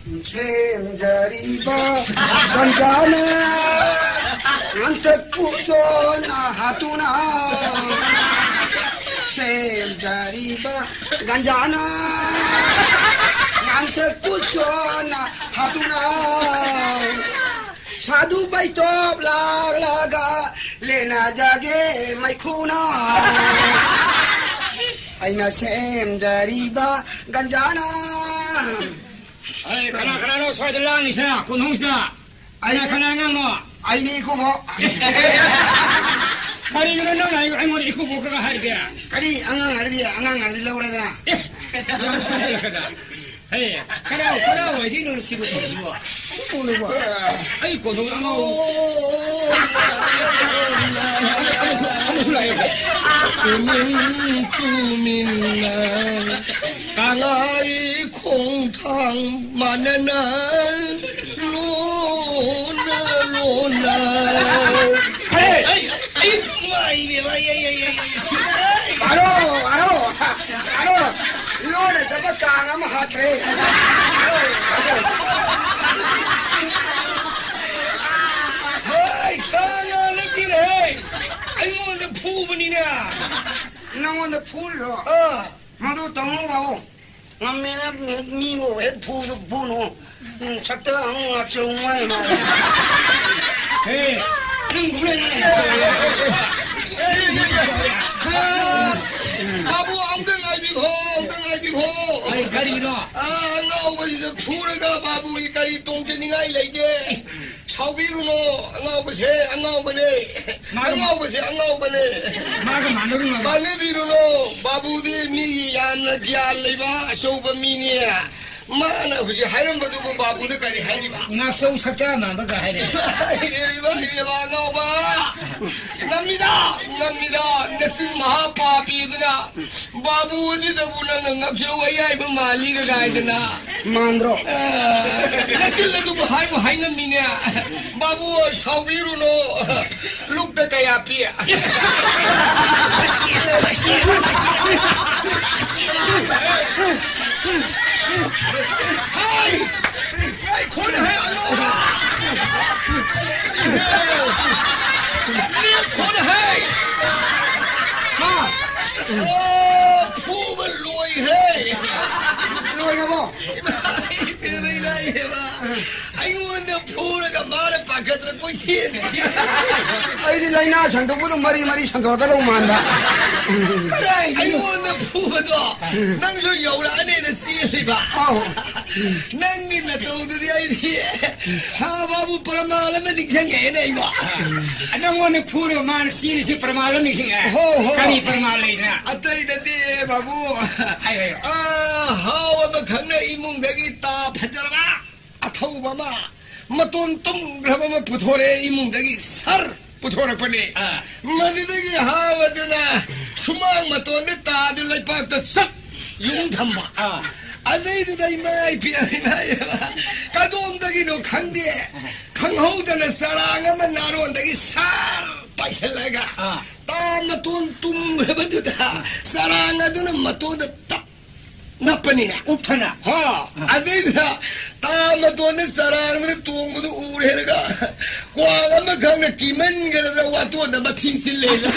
샘자리바 간자나 안테 뚝조나 하투나 샘자리바 간자나 안테 뚝조나 하투나 사두 바이톱 라가 레나 자게 마이쿠나 아이나 샘자리바 간자나 아이 가나 너 소이들랑 이사 공동사 아이나 가나가 뭐 아이니 이거 뭐 가리는 너 아이고 아이고 이거 뭐가 하리야 가리 앙앙 알디라고 그러더라 에이 가라 어디 너 시고 시고 오늘 봐 아이 공동 뭐 꿈이나 강아이 콩탕 마나나 로나 에이 알어 로나 저거 강하면 하트래 Hey, 강아를 비래. 아이고, 내 부분이냐? 너는 풀로 모두 동무하고 남미는 미고 해 부도 부노 작다 정말 에이 바보 엉덩아비고. 아이 가리노 나오버리서 푸르가 바보리까지 동전이가 이래게. 차비로노 안 나오버네. 마가 만들어 마네비로노 바보디 미 얌나 디알레바 쇼바미니야. 마나 혹시 하이런 것도 뭐 바보들까지 하지마. 낙성 삭자 만버가 하래 이봐 나오봐. 납니다. 내신 마하파피드나 바보지도 보는 납치로가야 이번 말리가 가이드나. 만들어 내실래도 뭐 하이고 하이는 미냐. 바보 샤위로노 룩다 가야 피야. 하이 코네 푸을 로이해. 로이가 뭐 아이고 근데 푸르가 말을 바꿔들어 꼬시. 아이들 라이나 전도보다 머리 전도하다고 만다 아이고 근데 푸도 낭조 여울 안에는 씨리봐. 낭기나 도들이 아이디 하바부 파라말라면 닉생게네 이거. 안녕원의 푸르 만 시리시 프라말로 닉싱해 가리 프라말레이나 아따이는데 바부 아이고 하와마 강내 이문대기 따 판자라마 아타우바마 마돈 똥그라마마 부토레 이문대기 살 부토레 뻔히 마디대기 하와드나 수망 마돈데 따들라이 빡다 싹 용탐바 아데이드다 이마이 피아이마이 가도온다기 너 강대 강호우다나 사랑하면 나로온다기 살 빠이셀라가 마돈 뚱해버드다 사랑하드는 마돈데 딱 나빠니나 옵타나 아데이드다 마돈데 사랑하는 뚱무도 우레가 과감한 강내 기만 게라다 와또나 마틴실레가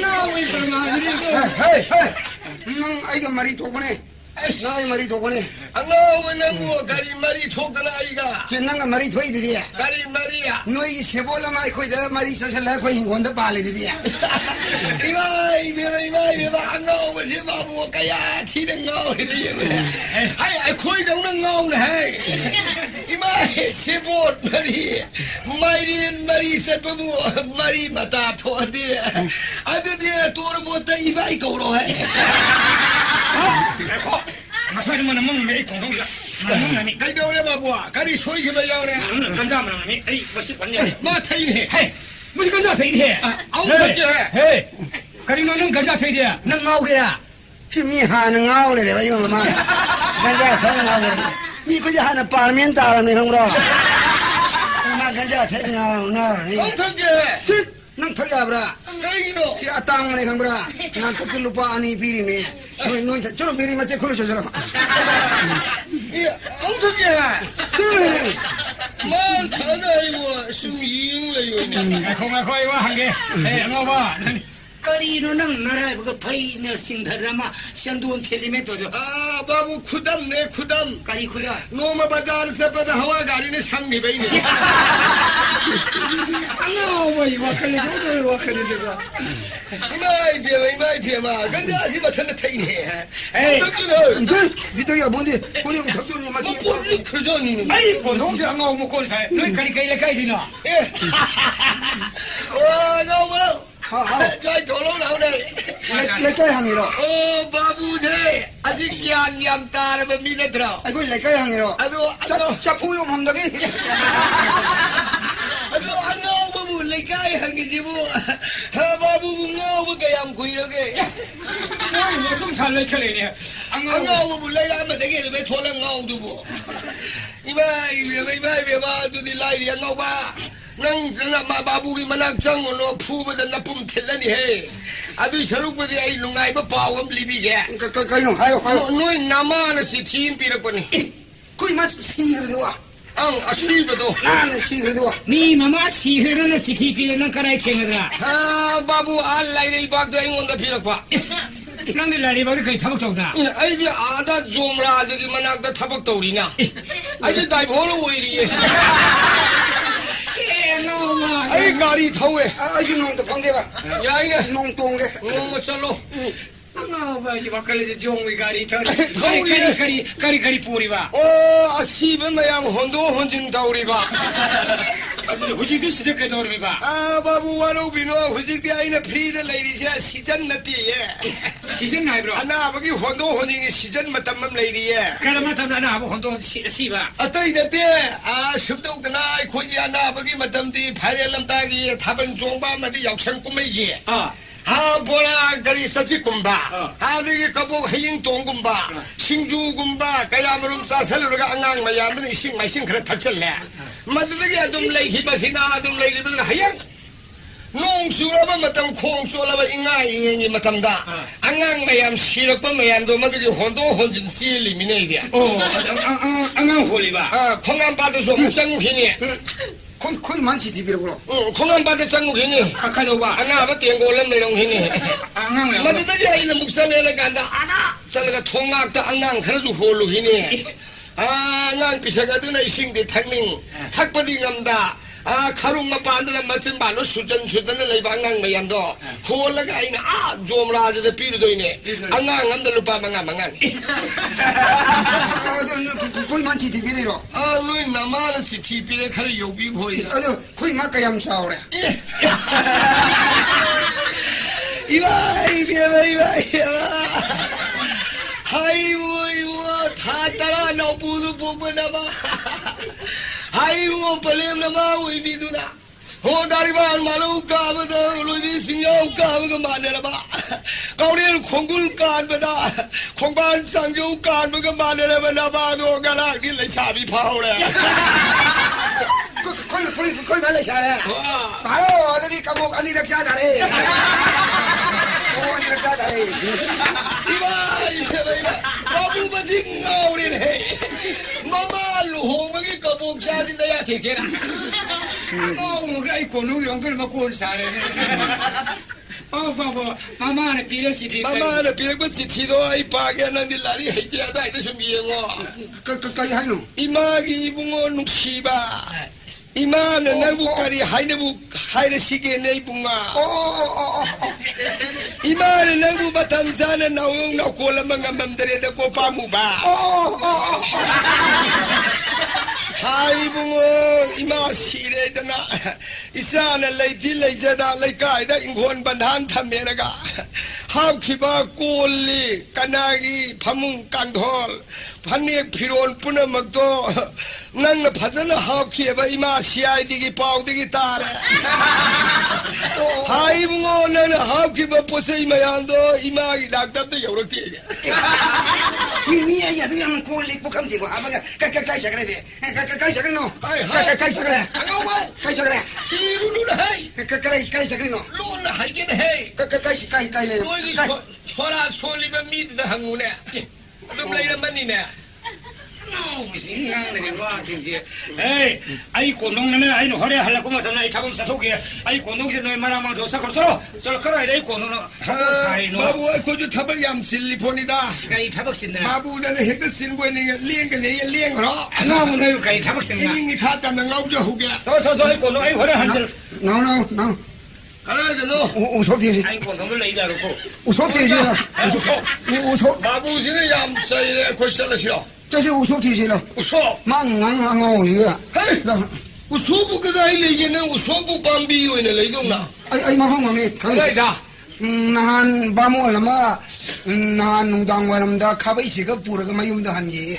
나의 프라말이 아이가 말이 도보네 나의 말이 도보네 안나오는 뭐 가리 말이 촉드나 아이가 쟤나가 말이 도이드디야 가리 말이야 너희 세볼라 마이 코이다 말이 서설라 코이 원다 발리드디야 이봐 안나오면 바보 가야 티는 나오네 아이 코이 동는 나오네 이마 세볼 말이 세포부 말이 마다 토디 아드디 토르보다 이바 이거로 해 마사르만 먹는 공동사 먹는 가이도래 바보야 가리 소이 그러려네 간자만 에이 뭐시 관냐 마타이네 헤이 무슨 간자 세이데 아우 맞지 헤이 가리 너는 간자 세이데 능 나오게라 힘이 하는 아우래 봐 이거 막 간자 사는 아우래 이 그지 하나 빠르면 따라네 형으로 나 간자 사는 아우래 어떻게 능 턱이 아브라 그이노 지 아땅만에 강보라 난 그때 루파 아니 비리네 너희 저런 비리 맞지 그러 저런 이 엉터게 그래 만 타나이고 숨이잉래요 고마워요 한개 엉어봐 거리는 나라 그 파이너 싱다라마 샹두온 텔리메토죠 아 바보 쿠담 내 쿠담 거리 그려 노마 바자르 바다 하와 가리네 상리베이네 엉어봐 이거 걸리고 걸리고 이마이 비마 근데 아직 못한다 타이네 에이 덕주는 미정이가 뭔데 우리 형 덕준이 맞지 뭐 폴리 크저니는 아니 보통지 엉어 뭐 꼴사 너희 가리 가이디나 예 너무 저희 돌로 나오네 레까이 항이로 바부제 아직 양념 따르면 미네 들어 아이고 레까이 항이로 자 포용 함덕이 안 나오면 레까이 한게지 뭐 바부 나오면 그냥 구이러게 무슨 살래 켜리네 안 나오면 레까이 되게 왜 돌아 나오도 뭐 이마 두디 라이리 안 나오봐 난 바부기 만학 장으로 푸버든 나쁨 텔라니 해 아주 셔룩버디 아이 농아이버 바우엄 리비게 가이노 하요 너희 나만의 시팀 비럭버니 거의 맛 시그러도 와 아시버도 나는 시그러도 와 니 마마 시흐르는 시티피는 가라이 챙으라 바부 알라이를 박도 인원다 비럭봐 남들 날이 바로 거의 타박 적나 아이디 아다 좀라 저기 만학다 타박 떠오리나 아이디 다이 보러 오이리 아이 가리 타오에 아이고 농도 방개가 야이네 농동게 쩔로 엉어봐 이거 걸리지 종이 가리 타오리 가리 뿌리봐 아시ben 마양 혼도 혼진 타오리바 후지도 시작해 돌리봐 바부 와로비노 후직디 아이네 프리드 레이디샤 시전 나띠예 시즌 나이브로 아나버기 혼도 혼징이 시전 마탐맘 레이디예 가라마 탐나나 아부 혼도 시바 아따이 나띠 습독드나 코지 아나버기 마탐디 파일람 따기 답은 종바마디 역생 꿈이지 보라 가리 서지 꿈바 하드기 거북 해잉 동kum바 싱주 kum바 가야무름 싸살로가 앙앙 마야들은 이싱 마싱 그래 닥칠래 마드득이 좀 레이히바시나 좀 레이히바시나 하양 농수라바 마탐 콩수라바 잉아 잉잉이 마탐다 앙앙 마얌 시럭바 마얌도 마드기 혼도 혼진 찔리미네이디야 앙앙 홀리바 콩안 받아서 무쌍히니 거의 많지 집이라고 콩안 받아 짱구히니 카카도바 아나바 땡고람 내롱히니 앙앙 마드득이 아이는 묵살내려 간다 아나 살라가 통학다 앙앙 그래도 홀로히니 난 비사가드나 이싱디 탁밍 탁버디 감다 가rum마 반드라 마신 바로 수전을 레이방강 마얀도 홀라가 아이나 좀라즈데 피르도이네 앙앙 감들 루파 망한 거의 많지 집이래로 너희 나만은 시티피레 카르 요비 보이나 거의 막가얌 싸우래 이봐 아이고 다 따라 너 부두 보고나 봐 아이고 벌레나마 위비두나 호다리반 마루 까버도 루비 싱요 까버가 마네라바 가우리를 콩굴 깐버다 콩반 쌍교 깐버가 마네라바 나바도 가락딜 레샤비 파오래 거의 말래 잘해 바로 어디 까복 아니라 잘해 아니라 잘해 이봐 바부바지 가우리네 마마루 홍먹이 거북샤딘다 야 개개라 뭐가 이 고노 용들 먹고 온 사례네 바보 마마는 비려 시티 마마는 비려고 시티도 아이 파게 난디 라리 해지하다 이도 좀 이해고 거의 하노 이마기 이붕어 눅시바 이마는 나부까리 하이네 시계 내 이붕아 이마는 나부 바탐사는 나오용 나고라망가 맘들에다 꼬파무바 하이붕어 이마 시래잖아 이사는 레이티 레이자다 레이카이다 인권 반한 탐메라가 합키바 꼴리 까나기 파문 깡돌 판닉 피론 뿌너먹도 난 파전을 합키에바 이마 시아이디기 파우디기 따래 하이붕어 나는 합키바 포세 이마얀도 이마기 낙답도 여러 띠게 니 얘기야 yang kulit bukan tiga. Apa kai cakap dia? Kai cakap no. Kai cakap. Kai cakap. Siru dah hai. Kai cakap no. Lu dah hai ke hai. Kai le. Kau ini suara libat mit dah hangu ni. Belum lagi dah mandi ni. mesti ngang ni wah sih. Ai kondong ni ai no hari hal aku macam ai cabut satu ke. Ai kondong sih no mana mana dosa korso. Kalau kerana ai kondong no. Babu aku tu tabak yang silly poni dah. Kai tabak sini. Babu dah ni hektar sin buat ni liang ke ni liang ro. Ngau ni kai tabak sini. Ini ni kata ngau jauh ke. So ai kondong ai hari hanjal. No. Kalau tu no. Usop dia. Ai kondong tu lagi dah ruko. Usop dia. Usop. Babu sini yang saya aku salah siapa. 这是无数提醒了，我说，妈我一个，嘿，我说不跟他来人呢，我说不帮比为呢来动了。哎，马上我呢，看来的。nahan bamo lama nahan nungdang waram da khabai siga pura ga mayum da hangi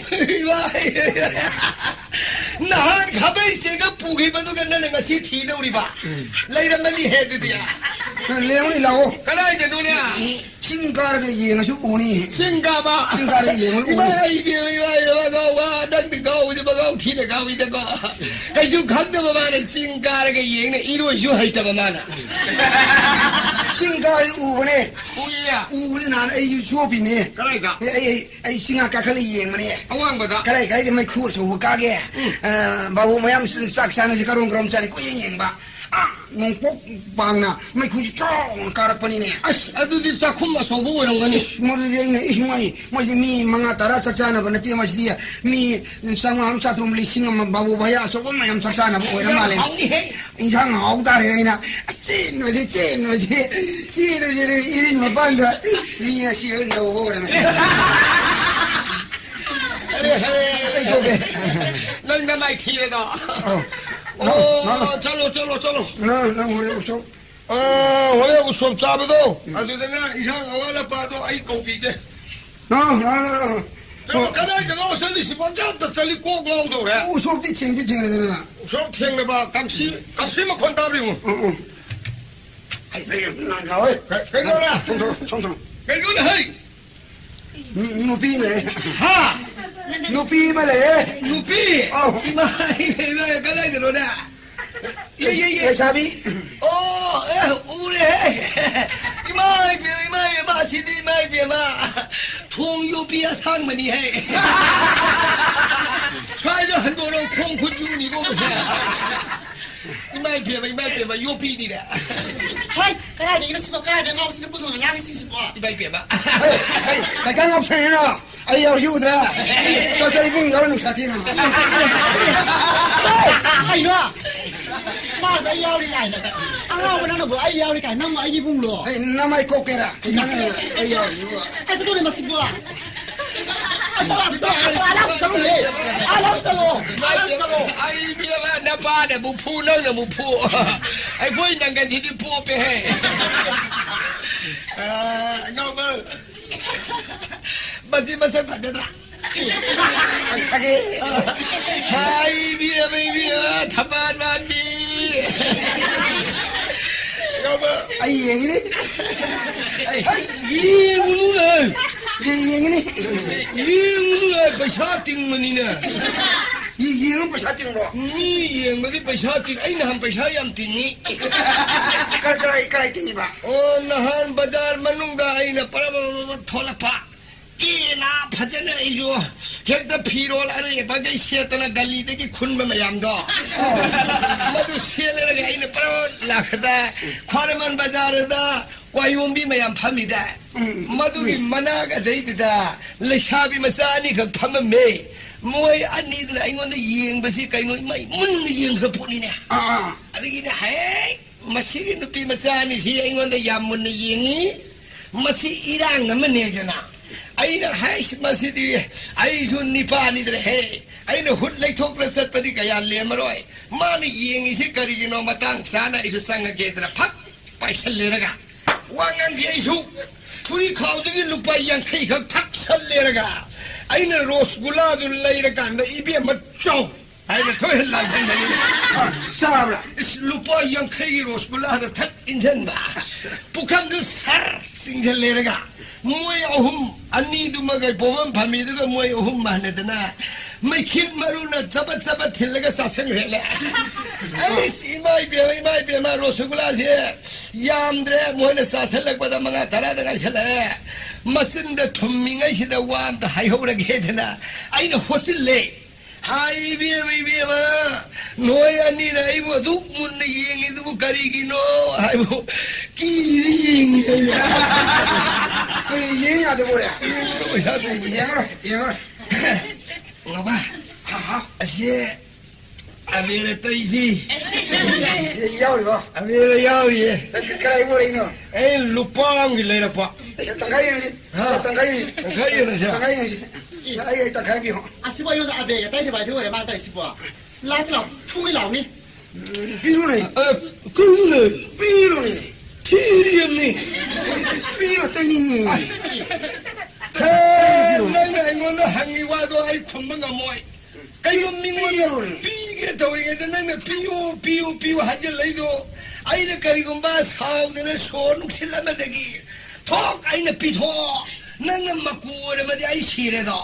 nahan khabai siga pugi badu ga na nga si thi do ri ba laira mani he de dia leong ni lao kana ga du ne singkar ga yeng su uni singka ba singkar ga yeng uni bai ba ga wa dang de ga wi ba ga thi ne ga wi de ga kai ju khak de ba ne singkar ga yeng ne i ro yu hai ta ba ma na singkar u ne u nan ai yu chu bi ne kana ga ai singa ka khali yeng ma ne awang ba da kana ga de mai khu chu ka ge ba wo mayam sak sana ji karong krom chali ko yeng ba nung pok bang na mai khu chong karak pani ne as adu di sa khum so bo rang ni mo le ne mai mi manga tara chachana ba nati mas dia mi sanga am satrum li singa babu baya so ko mayam chachana bo ora male injang au ta re na chin irin ma banda mi si no bo ra nang na mai thi da चलो ना हो रे उसो हो रे उसो चाब दो अदु ना इहा वाला पा दो आई कॉपी के ना तो कदा जनो सली सिपंजा त चली को ग्लाउ दो रे उसो ती छिंग रे ना उसो ठेंग ले बा कांसी म खोन दाबरी मु ai pe na ga oi के नो रे chong के नो हे no pi le ha no pi ma le no pi mai कदा जनो ना ये sabi ure mai ba sidi mai be ma thong yu bia sang mani hai try了很多人空困住你给我说mai be ma yu bi ni da hai cái này nó xin cái này ngọc xin cũng thường làm xin bỏ mai be ma cái cái ngọc sen nó ai yêu yêu ra cho chơi cũng yêu nó sao thế nào hay nữa mà ai yêu đi cái này anh ngọc nó được ai yêu đi cái năm ai đi bung rồi ai năm ai cô kera cái cái ai yêu ai sẽ tôi mà xin bỏ alam salo ai bia ma na pa de bu phu nang na bu phu ai voi nang kan di phu pe he ngau ma ba di ma sa ta da hai bia thaban man bi ngau ma ai yang ini yi ulu le yang ini ulu le paisa ting mani na yang paisa ting ro mi yang ma di paisa ting ai na ham paisa yam ting ni karai ting ba oh nahan bazar manunga ai na para thola pa ki na phajana ai jo hekta phirol are ba gai setana gali de ki khun ma mayam do madu sele ga ai na para lakhda khwareman bazar da kwayum bi mayam phami da madu ki mana ga dei da leshabi masani ga pham me moi ani da ai ngon da yeng ba si kai noi mai mun yeng ra pu ni ne adigi na hai masi nu pi masani si ai ngon da yam mun yengi masi irang na mane jana ai na hai masi di ai sun ni pa ni da he ai na hut lai thok ra sat padi ka ya le maroi ma ni yengi si kari gi no matang sana isu sanga ge da phak paisal le raga wangan di isu puri khau de gi lupa yang khai khak thak sal le raga ai na rosgula du lai ra kan da ibe ma chau 아이는 토요일 날 생각이 싸우라. 루파 영케이 로스쿨라하다 탁 인천 봐. 북한 그 살 싱글레르가 뭐야 아니도 막을 보면 밤이도가 뭐야 만에드나 mấy 마루나 잡아 틸레가 사생해래. 아이 이마이 비마 로스쿨라지 얌드레 뭐는 사셀락보다 mga 달아다가 셔래. 마슨데 톰밍이 시다 와한테 하이호라게 해되나. 아이는 호슬레. Hai biya noya ni na ibu duk mun yeng itu karigi no hai bu ki yeng ada boleh. Yeng. Ngapa? Asyik Amir taisi. Yau ni ba. Amir yau ye. Kerai boleh ni. Lupa ngilai apa? Tangkai ni. Tangkai ni. Ai ta khai bi ho. Asibo yo da abe ya dai de bai de wa ma dai sibo. La zao tu lao ni. Biru ni. Biru ni. Tiriam ni. Biru tai ni. Nang ngono hangi wa do ai khomba ngamoi. Kai mingwa pige tawri ga nang piu hajal lai do. Ai na kari gumba saw de na so nuksil ma dagi. Thok ai na pitho. Nang makure ma di ai sire do.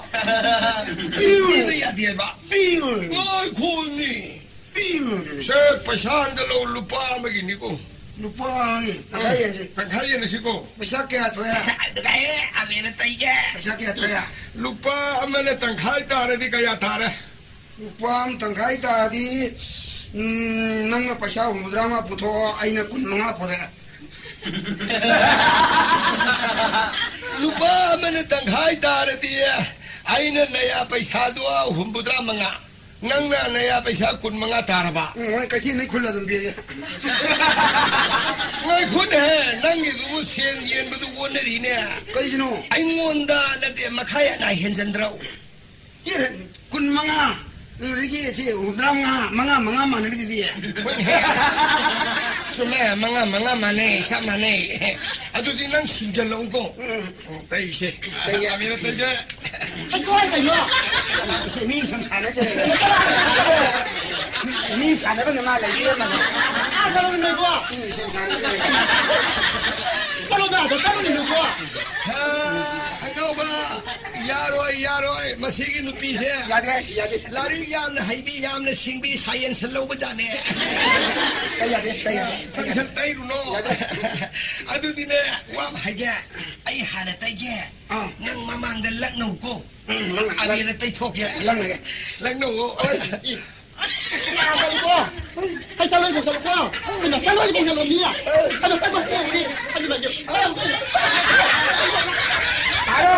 Biru ya dia ba. Biru. Ai khoni. Biru. Se pasan de lo lupa ma gini ko. Lupa ni. Pakhari na siko. Bisa ke athoya. Kai amena tai ge. Bisa ke athoya. Lupa amena tangkhai tare di kaya tare. Lupa tangkai ta di nang na pasha mudrama putho aina kununga pode. Lupa amena tangkhai tare di aina naya paisa do humbudra manga. Nang na naya paisa kun manga taraba. Ngai kasi nai khula dum bi. Ngai khun he nang gi du sen yen bu du woneri ne. Kai jino. Ai ngonda la de makhaya na henjandrau. Ye kun manga. Rigi si mudrama manga mana rigi. Cuma manga mane sa mane. Adu di nang sinjalong ko. Tai se. Tai amena tai je. Asibo ai kai yo. Ni sam sana je. Ni sana ba ma lai dia ma. Asalo ni ko. Ni sam sana je. Salo ni ko. Ano ba? Yaroi masigi nupi se. Yade. Lari yam na haibi yam na singbi science lo ba jane. Yade. Function tai ru no. Adu dine wa bhaiga ai hala tai ge. Nang mamang da lak no ko. Abi na tai thok ya. Lak no. Asalo ko. Hai salo ko. Kena salo ko ngalo ni ya. Ada kan mas ni. Ada lagi. Aro.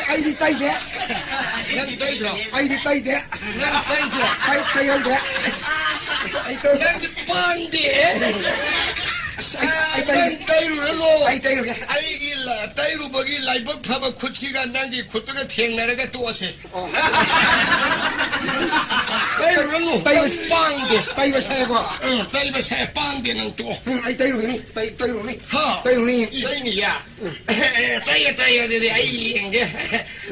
Ai đi tay thế. Ai đi tay thế. Tay không thế. Ai tôi. Ai tay rồi. Ai gila tay ru bagi lai bak phaba khutsi ga nangi khutga theng nare ga to se. Tay ru no. Tay pang de. Tay ba sai ko. Tay ba sai pang de nang to. Ai tay rồi ni. Tay rồi ni. Ha. Tay rồi ni. Tay ni ya. Tay de ai yeng de.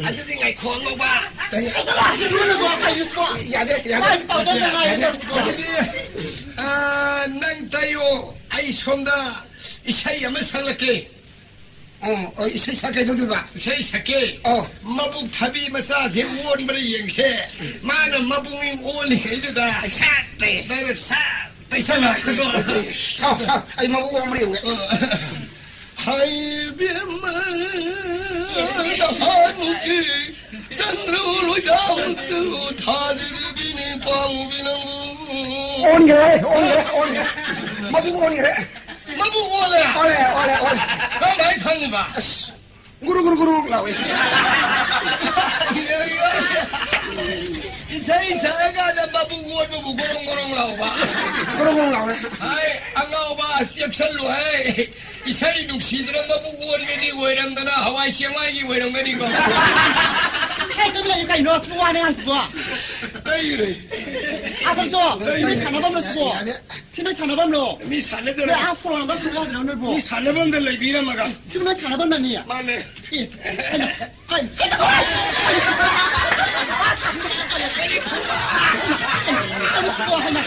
Adu di ngai khon mo ba. Tay. Asibo ni ko kai ko. Yade. Ai pa da ngai ko. Nang tayo ai somda isai ama salake. Isai sakai do ba. Isai sake. Mabuk thabi masa se won bare yeng se. Mana mabung ing oli ida da. Chat te sa. Tai sana. Sao ai mau uống rượu vậy? Hai biếng mơ đã hát kỳ dân lưu lối giáo từ tha đi bên quang bên Ôn kìa. Mau uống kìa. mà bu ôn à Ole. không phải thân mà Guru lao ấy. Isai ga da mà bu gorong lau ba Guru lao đấy. ai ang lau ba siak sal lu hai isai duk sidra ma bu gon me di werang dana hawai siamai gi werang me di ko 해 때문에 이거 이거 수고 안 해, 수고. 이래. 아서서, 팀이 산업범로 수고. 팀이 산업범로. 미 산에들. 내 아스코랑 너 수고 하는 오늘 보. 미 산업범들 내 비라마가. 팀이 산업범로니야. 맞네. 이, 아니, 수고 하나.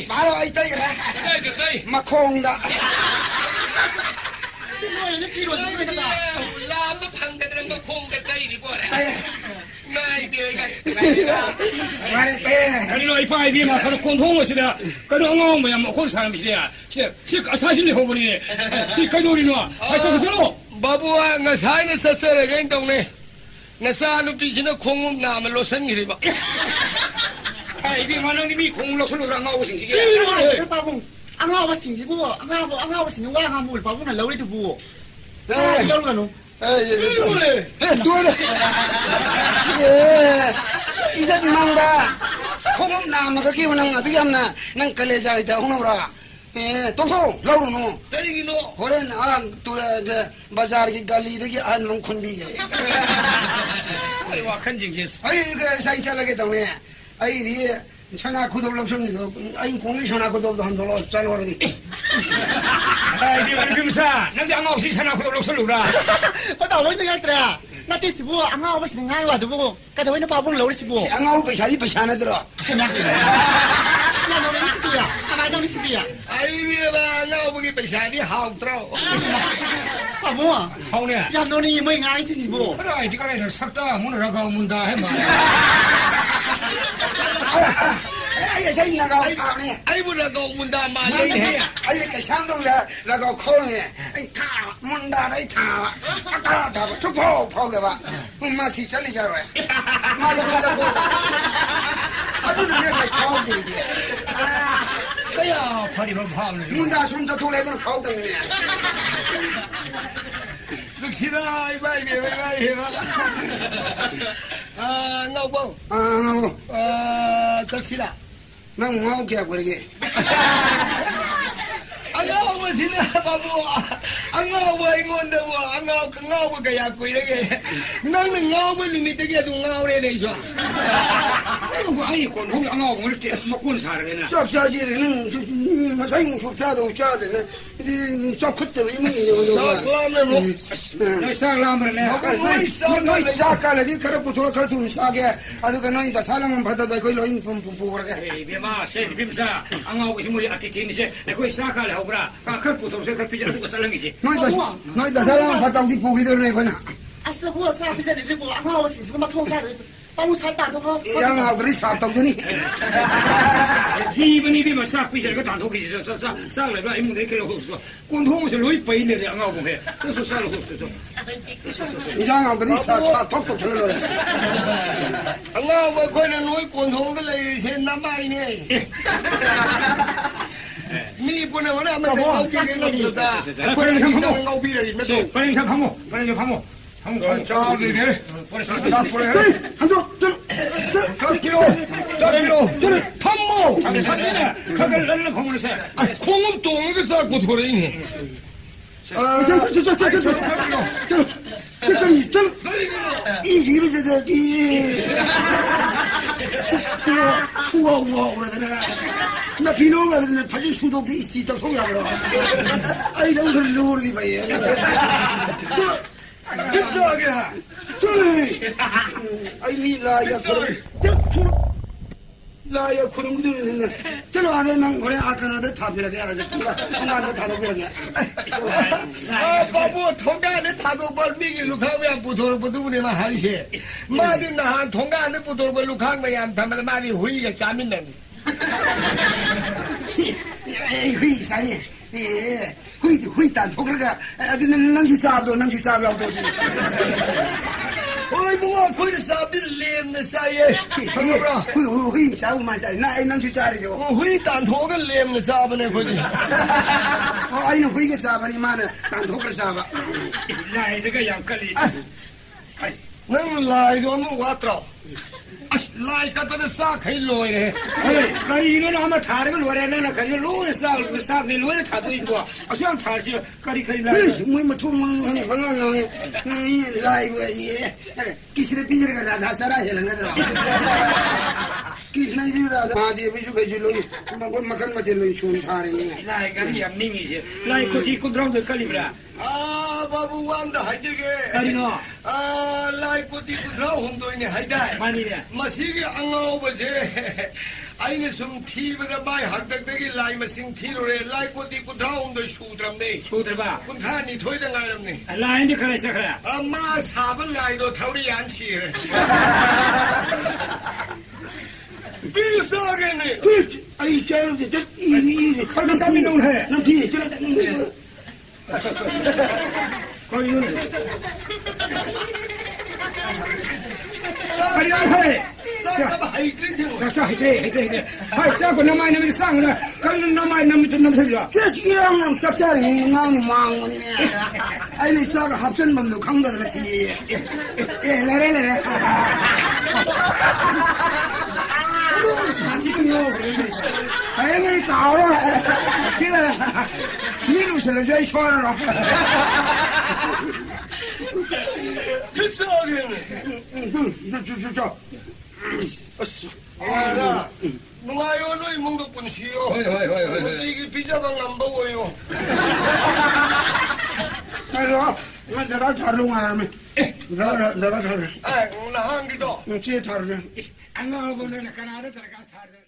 바로 이 떠이래. 막콩다. 라도 방대들은 거 공대다 이리 보래. 나이 되가. 말해 떠이래. 아니로 이파이 비마 그런 공통어시다. 그런 엉엉 뭐야 뭐 그런 사람이시야. 시 사실이 호분이 시 가도리노. 하여서 그서 바보와 nga 사이네 썼어래 겐동네. nga 사는 비지는 공은 남을 로선 이리 봐. 아이 비마는 공로 설로랑 나오고 생기게. 바보. ang hawa sing bu ang hawa sing wa ha mu babu na lawi tu bu 네. yau ga no 두어래. 이제 망다. 호놈 나무가 기분은 어떻게 하나? 난 걸레자 이제 호놈으로. 또소 라우노. 때리기노. 호렌 또래 이제 바자르기 갈리들이 안 롱콘비. 와 큰징기스. 아니 그 사이찰하게 때문에 아이 전화 구독을 없습니다. 아이 공이 전화 구독도 한 돌로 잘라버리기. 아이 비마사 nanti ang ako si sana ko lo solura. pa da wo sing atra na ti sibu ang hawa sing ngai wa du bu ka da wo na babu lawi sibu 양아우 배샤리 배샤나 들어. na no ni sibiya ama da ni sibiya 아이비가 나오기 배사디 하우트로. babu 하오네. ya no ni mai ngai si sibu 그래 이거는 삭다 문을 가고 문다 해 말. 아이 잘 나가 아네. 아이보다 거 문다 아니 말이 해. 아이 그 상동자 나가 코네. 타 문다 이 타. 다 축포 포게 봐. 맛이 잘리 잘해. 말이 진짜 보. 아주는 내가 포게 이게. 그야 파리만 파는. 문다 손자 돌래도 포게. 룩시다 이바이게 이바이게가. 아 나고. 짝시다. 난 뭐게 그러게. 안가고 지나 바보. 안가고 이건데 뭐 안가고 강가고 그야 이렇게. 나는 나고 리미트게 도 나오래래 줘. 그리고 아이 공통 안 하고 그렇게 먹고 살아내나. 짝짝이는 마사인 sup자도 sup자데. 이 짝끝도 이미 자 그러면 뭐 너 사람들네. 너희 사갈이 그렇고 저렇게 그렇게 싸게 아주 그 너희다 사람만 받아도 거기로 인품 보고라게. 에이 비마 세 비마사 안 하고 지물이 아티티니세 거기 사갈 하고라. 그 부서서 그 비자 두고 살랑이지. 너희다 사람만 받아도 보기 되네 거나. asla bu sa bi sa ni bu ang hawa sing sibu ma thong sa babu sa ta to ko 양아들이 삽덕더니. 지분이 비마 싹 비자 그 단독이 있어 싹을 봐 이모 내게 없어. 공통에서 로이 빼이네 안 하고 해. 소소 살고 없어. 양아들이 사 톡톡 쳐려래. 안가고 거는 노이 꼰통들 내 남아이네. 미 보내 원래 아마 내가 오기겠다. 빨리 좀 하고. 내가 오기를 몇 빨리 좀 하고. 빨리 좀 하고. 짜리네. 빨리 자, 좀 그래. 한쪽 몇 킬로. 탐모. 자기 살리네. 그걸 날려 공원에서. 콩은 똥을 쌓고 돌아이네. 이기를 저기 투어 그러더라. 나 비누가 그러네. 팔린 수독도 있다 소리야 그러. 아이 너무 그러지 모르지 봐요. 급사하게. 아이 미라야 나야 그런 것들 있는데 저는 안에 난 거래 아까나도 답이라게 알아서 나도 다도비라게. 아 바보 통가안에 다도벌 미기 루카면 부도를 부두분이만 하리시. 마디 나한 통가안에 부도를 루카면 안 담아도 마디 후이가 짜민네. 휘 이상해. 휘 단토 그러니까 낭시 싸도 도지. 어이 뭐가 거기를 싸움들 렘네 싸예. 휘 싸우만 싸. 나 낭시 싸리죠. 후이 단토가 렘네 싸버네 거기. 아이는 휘게 싸바니 마는 단토를 싸바. 나이가 양깔이. 능 라이도 뭐 왔더라. 라이 갖다 싹 해로이네. 거리는 아마 다른 걸 원하는 거리 로에 싹 로에 타도 있고 아시안 타시 거리 라이 뭐 투망이 방황이 라이브 예 기스레 삐지르가 다 살아야 하는 거더라 기스나 비라 아디 비주 가지로 뭐 막간 맞을로 슌 타니 라이 거리 밍이지 라이 코티 코드라운드 거리라 아 바부 왕다 하이게 거리노 아 라이 코티 코드라 혼도이네 하이다 많이네 마시기 안가오버제 아이네 좀 티브가 바이 학덕되기 라이 마싱 티로레 라이 코티 코드라 혼도 슈드람네 소들바 군타니 토이다 가름네 라인데 그래 그래 아마 사번 라이도 타우리 안치 비싸겠네 아이 저런데 저이 거기 싸미 놓네 너 뒤에 저런 거기는 거리 해 싸가 하이트리팅 자 해제 하이 싸고 남아 있는 상은 거기는 남아 있는 좀 넘설려 저 이랑 쌉싸리 나니 망네 아이 싸가 합선 범도 강도를 티 레레레레 지금요 아이 가오라 제가 미루실로 저희 쇼하러 비싸겠네 저 아, 누가요 너희 몽도 분시요 이게 비자방 안 보고요 알아 내가 자롱하면 내가 자롱 아, 나 한기도 제 자롱 안 가보는 카나다 들어가 살다